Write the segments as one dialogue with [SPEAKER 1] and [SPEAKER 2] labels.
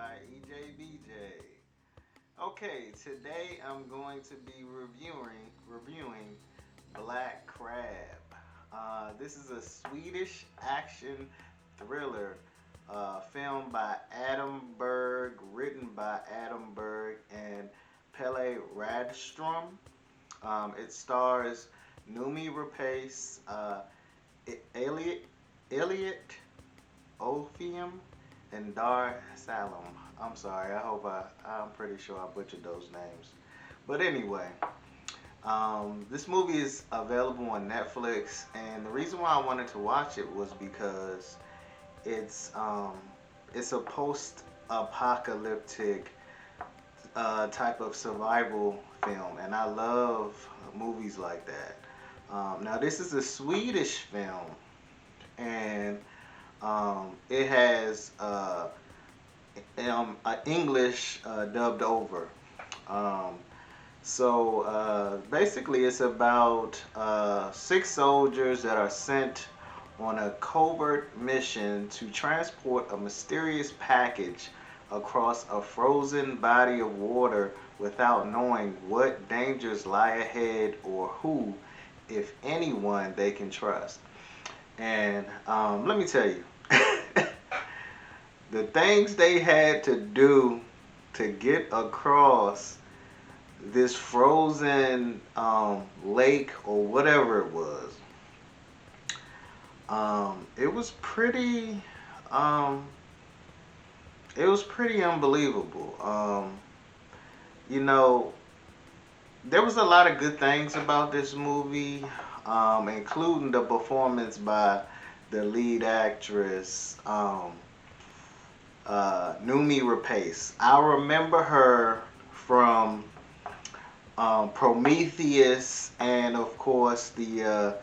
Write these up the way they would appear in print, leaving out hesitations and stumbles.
[SPEAKER 1] by EJBJ. Okay, today I'm going to be reviewing Black Crab. This is a Swedish action thriller filmed by Adam Berg, written by Adam Berg and Pelle Rådström. It stars Noomi Rapace, Aliette, Opheim, and Salim. I'm sorry. I'm pretty sure I butchered those names. But anyway, this movie is available on Netflix, and the reason why I wanted to watch it was because it's um, it's a post-apocalyptic type of survival film, and I love movies like that. Now, this is a Swedish film, and it has English dubbed over. Um, Basically, it's about six soldiers that are sent on a covert mission to transport a mysterious package across a frozen body of water without knowing what dangers lie ahead or who, if anyone, they can trust. And let me tell you, the things they had to do to get across this frozen lake or whatever it was, it was pretty, um, it was pretty unbelievable. You know, there was a lot of good things about this movie, including the performance by the lead actress, Noomi Rapace. I remember her from Prometheus, and of course the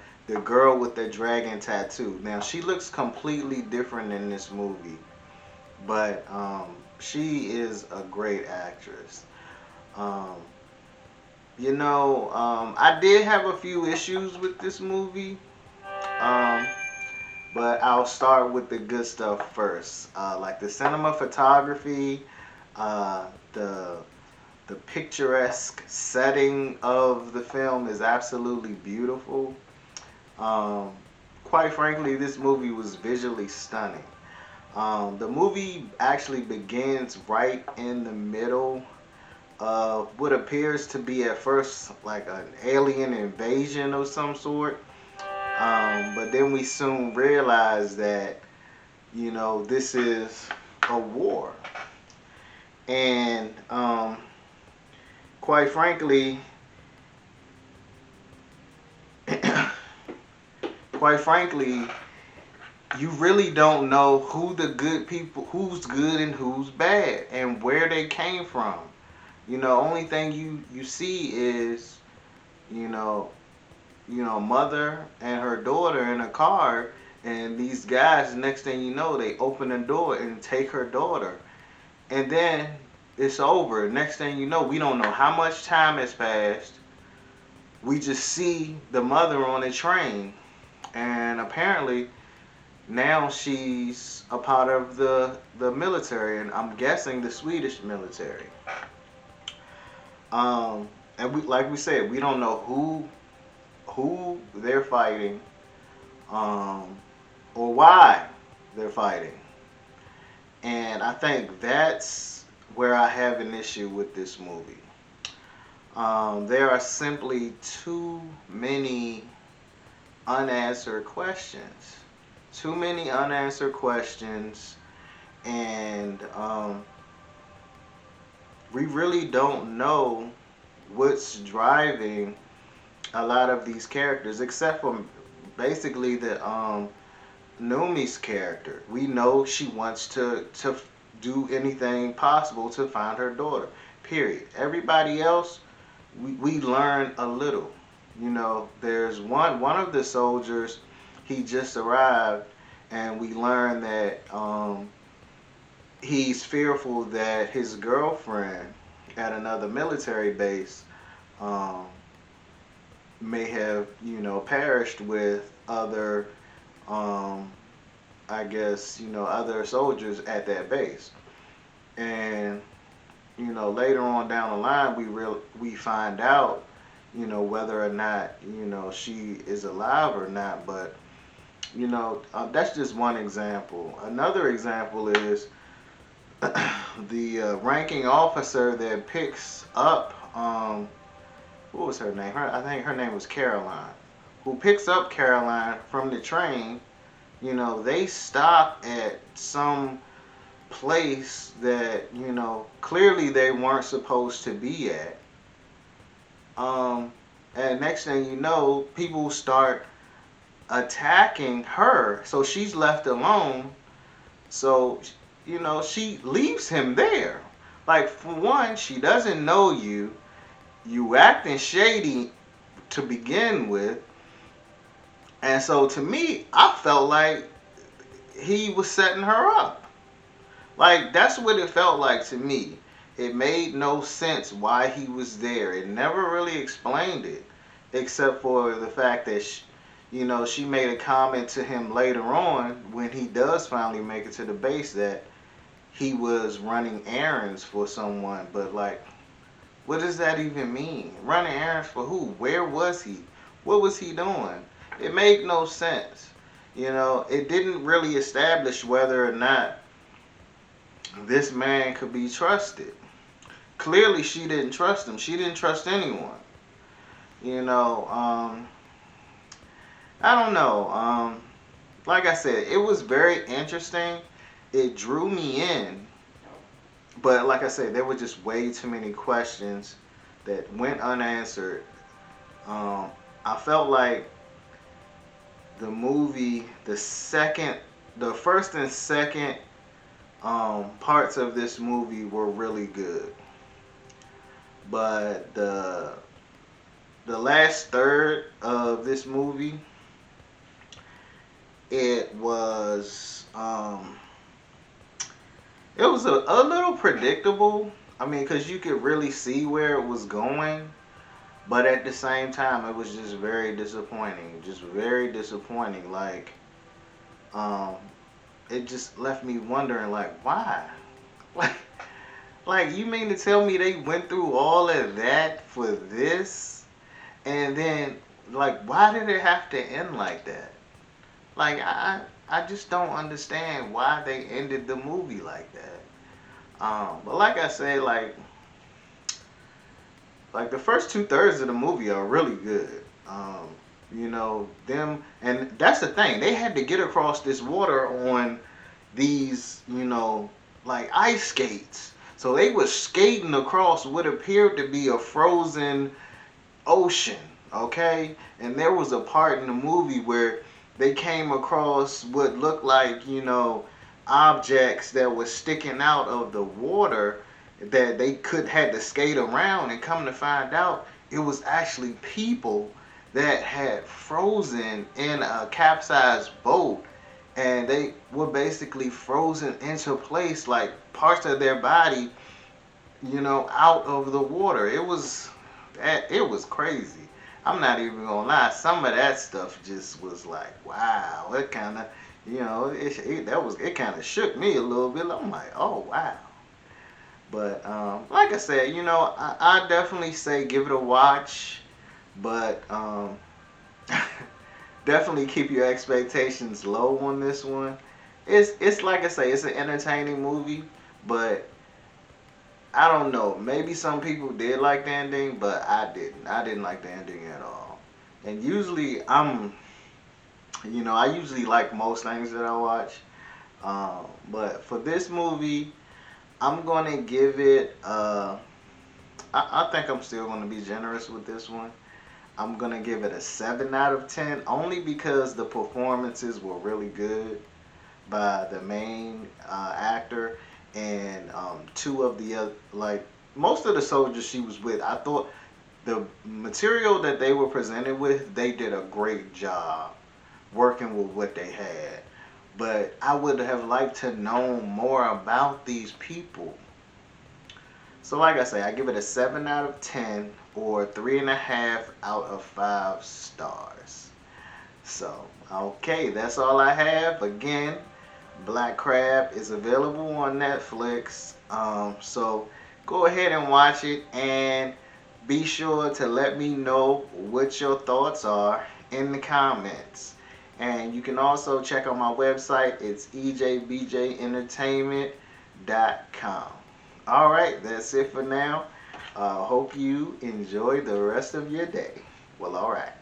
[SPEAKER 1] girl with the dragon tattoo. Now she looks completely different in this movie, but she is a great actress. Um, I did have a few issues with this movie, um, but I'll start with the good stuff first. Like the cinematography, uh, the the picturesque setting of the film is absolutely beautiful. Um, Quite frankly, this movie was visually stunning. The movie actually begins right in the middle of what appears to be at first like an alien invasion of some sort. But then we soon realize that, this is a war. And quite frankly, quite frankly, you really don't know who the good people, who's good and who's bad, and where they came from. Only thing you see is, you know, mother and her daughter in a car, and these guys. Next thing you know, they open the door and take her daughter, and then it's over. Next thing you know, we don't know how much time has passed. We just see the mother on a train, and apparently now she's a part of the military, and I'm guessing the Swedish military. Um, and like we said, we don't know who they're fighting, um, or why they're fighting. And I think that's where I have an issue with this movie. There are simply too many unanswered questions. Too many unanswered questions, and we really don't know what's driving a lot of these characters, except for basically the Numi's character. We know she wants to do anything possible to find her daughter. Period. Everybody else, we learn a little. There's one of the soldiers. He just arrived, and we learn that he's fearful that his girlfriend at another military base um, may have, perished with other, I guess, other soldiers at that base. And later on down the line, we find out, whether or not, she is alive or not. But that's just one example. Another example is the ranking officer that picks up, what was her name? I think her name was Caroline, who picks up Caroline from the train. They stop at some place that clearly they weren't supposed to be at. And next thing you know, people start attacking her, so she's left alone. So she leaves him there. Like, for one, she doesn't know you acting shady to begin with. And so to me, I felt like he was setting her up. Like, that's what it felt like to me. It made no sense why he was there. It never really explained it, except for the fact that she made a comment to him later on when he does finally make it to the base that he was running errands for someone. But like, what does that even mean? Running errands for who? Where was he? What was he doing? It made no sense. It didn't really establish whether or not this man could be trusted. Clearly, she didn't trust him. She didn't trust anyone. I don't know. Like I said, it was very interesting. It drew me in. But like I said, there were just way too many questions that went unanswered. I felt like the movie, the first and second parts of this movie were really good. But the last third of this movie, it was a little predictable. I mean, because you could really see where it was going, but at the same time, it was just very disappointing. Just very disappointing. Like, it just left me wondering, like, why? Like, you mean to tell me they went through all of that for this? And then, like, why did it have to end like that? Like, I just don't understand why they ended the movie like that. But like I said, like the first 2/3 of the movie are really good. Them, and that's the thing. They had to get across this water on these, like ice skates. So they were skating across what appeared to be a frozen ocean, okay? And there was a part in the movie where they came across what looked like, objects that were sticking out of the water that they had to skate around, and come to find out it was actually people that had frozen in a capsized boat, and they were basically frozen into place, like parts of their body, out of the water. It was crazy. I'm not even gonna lie. Some of that stuff just was like, wow. It kind of, it kind of shook me a little bit. I'm like, oh wow. But like I said, I definitely say give it a watch, but definitely keep your expectations low on this one. It's like I say, it's an entertaining movie, but I don't know. Maybe some people did like the ending, but I didn't. I didn't like the ending at all. And usually I usually like most things that I watch. But for this movie, I'm gonna give it. I think I'm still gonna be generous with this one. I'm gonna give it a 7 out of 10, only because the performances were really good by the main actor and two of the other, like most of the soldiers she was with. I thought the material that they were presented with, they did a great job working with what they had. But I would have liked to know more about these people. So like I say, I give it a 7 out of 10 or 3.5 out of 5 stars. So, okay, that's all I have. Again, Black Crab is available on Netflix. So go ahead and watch it, and be sure to let me know what your thoughts are in the comments. And you can also check out my website. It's EJBJentertainment.com. All right, that's it for now. Hope you enjoy the rest of your day. Well, all right.